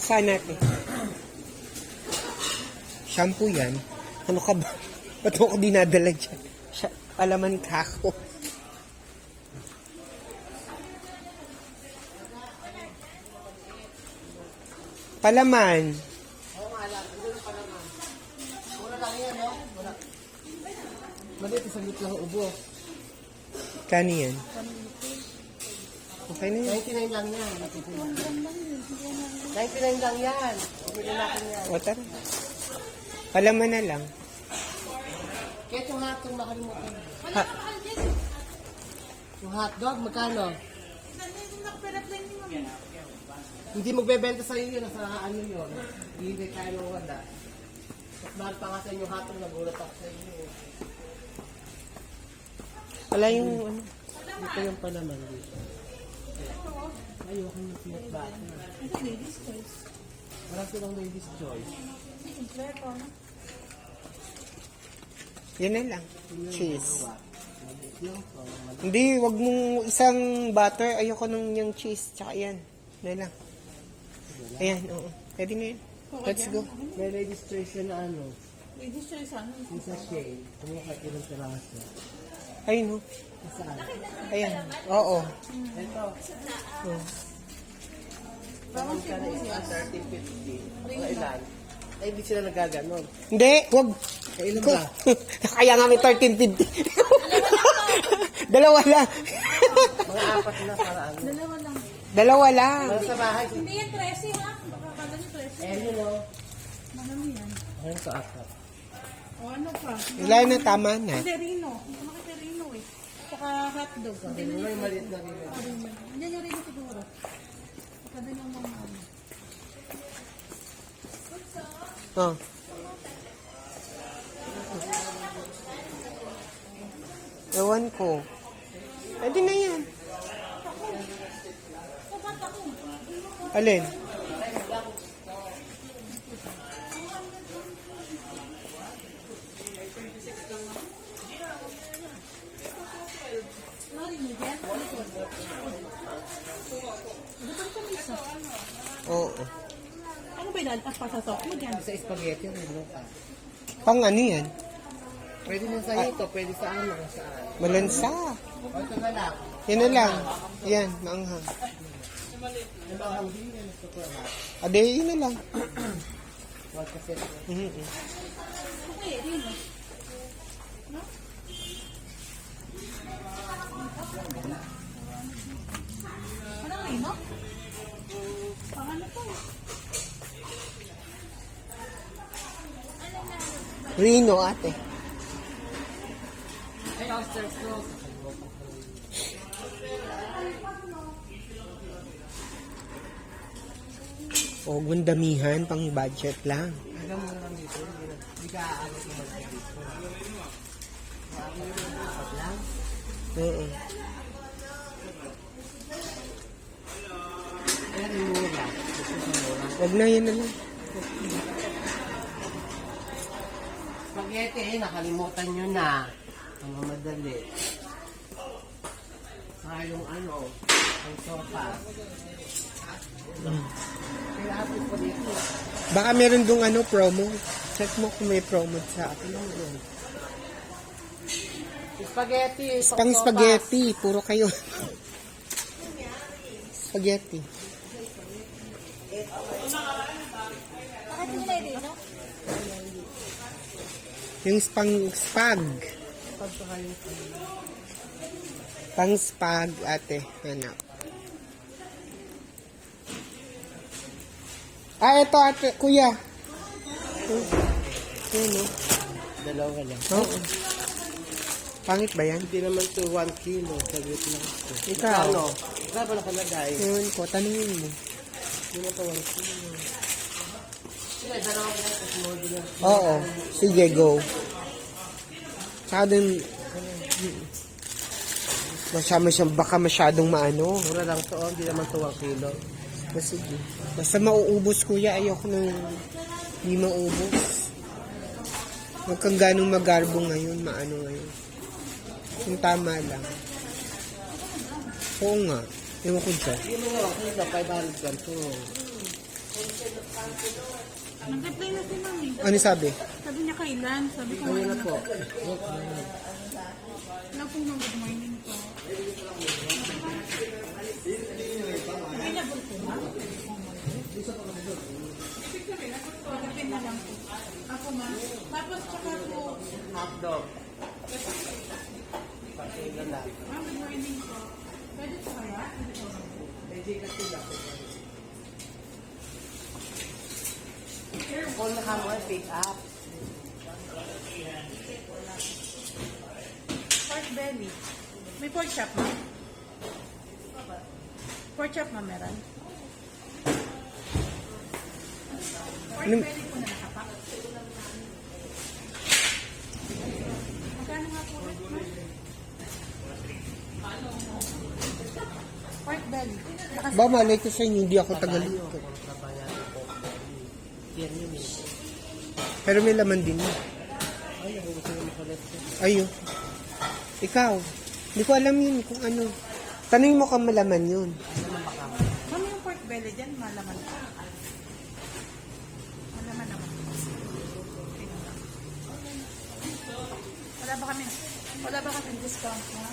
Saan natin? Shampoo yan. Ano ka ba? Ba't mo ko dinadala dyan? Alaman ka ako. Palaman. Oo nga lang. Ito yung palaman. Mura lang yan, no? Mura. Maliit, isang lit lang ubo. Kano yan? Okay na yan. 99 lang yan. 99 lang yan. Bumili natin yan. O, tara. Palaman na lang. Kaya itong hotdog makalimutan. Ha, Yung hotdog, magkano? Hindi magbebenta sa inyo, nasa ano yun. Hindi tayo ng wala. Mas mahal pa nga sa inyo hotdog, nagulat ako sa inyo. wala yung ano. Ito yung palaman dito. Ayoko yung peanut butter. Wala silang ladies choice. Yan na lang. Cheese. Hindi, wag mong isang butter. Ayoko nung yung cheese. Tsaka yan. Yan lang. Ayan, oo. Pwede na yan. Let's go. May ladies choice yun na ano. Ladies choice ano? Yung sa shade. Kung yung ilang piraso. Ayun, oh. Saan? Ayan. Oo. Ito. Oh. Bawang ka na isa, 13.50. O ilan? Ay, hindi sila nagaganon. Hindi, wag. Kailan ba? Kaya nga may 13.50. Dalawa lang. Mga apat na paraan. Dalawa lang. Dalawa lang. Para sa bahay. Hindi yan 13 ha? Baka kala niyo 13. Eh, yun o. Marami yan. Ayun sa apat. O ano pa? Wala na, tama na. Hindi, Rino. Hindi ko makita Rino eh. Saka hotdog. Hindi Ano yung maliit na rin? Hindi yung Rino siguro. Saka din yung mga ano. Oh. Ewan ko. Pwede na yan. Alin? Rino dyan? Oo. Ano ba yung pasasok mo dyan? Sa spaghetti, ano ka? Pang ano yan? Pwede na sa ito, pwede sa ano, saan. Malansa. O ito na lang. Yan na lang. Yan, maanghang. Yung mga hindi na gusto ko na. Ade, yun na lang. Wag kasi. Mhm. Okay, Rino. Anong Rino? Pang ano to? Rino, ate. Ay, oysters ko. O, gundamihan, pang budget lang. Hanggang mo lang dito. Hindi ka aalis naman sa dito. Dapat lang. Oo. Ayan, yung mura. Gusto sa mura. Wag na, yan na lang. Spaghetti, nakalimutan nyo na. Ang madali. Yung ano, ang sopa. Kaya ako po dito. Baka meron dong ano, promo. Check mo kung may promo sa akin. Spaghetti. Pang spaghetti, puro kayo. Spaghetti. Bakit nila Rino? Yung pang spag. Pang spag, ate. Hanap. Ah, ito ate, kuya. Ano? Dalawa lang. Oo. Pangit ba yan? Hindi naman to 1 kilo. Saglit lang ito. Ikaw? Ano? Wala ba nakalagay? Ewan ko, tanungin mo. Hindi na to 1 kilo. Sige, dalawa lang. Tapos mo din. Oo. Sige, go. Tsaka dun, baka masyadong maano. Mura lang to. Hindi naman to 1 kilo. Sige. Basta mauubos, kuya. Ayoko nang hindi maubos. Huwag kang ganong magarbo ngayon, maano ngayon. Yung tama lang. Oo nga. Ewan ko dyan. Yung mga okay na 500 grams. So, Nag-reply na si mami. Ano sabi? Sabi niya kailan. Sabi ko ayun na ngayon. po. Wala pong mga good morning po. Sabi niya bulto na? Pagdating na lang po. Ako ma. Tapos tsaka po. Hotdog. Pati ganda. Ma'am, good morning po. Pwede po kaya? Kung nakamoy, pick up. Pork belly. May pork chop mo? Pork chop ma meron? Pork Anong- belly po na nakapak. Magkano nga po ulit, ma'am? Pork belly. Naka- Ba, malay ko sa inyo, hindi ako tagalito. Yan yun eh. Pero may laman din yun. Ay, ako gusto nyo makulit. Ayun. Ikaw, hindi ko alam yun kung ano. Tanong mo kung malaman yun. Ma'am, yung pork belly dyan, malaman pa. Malaman naman. Okay na lang. Wala ba kami discount na?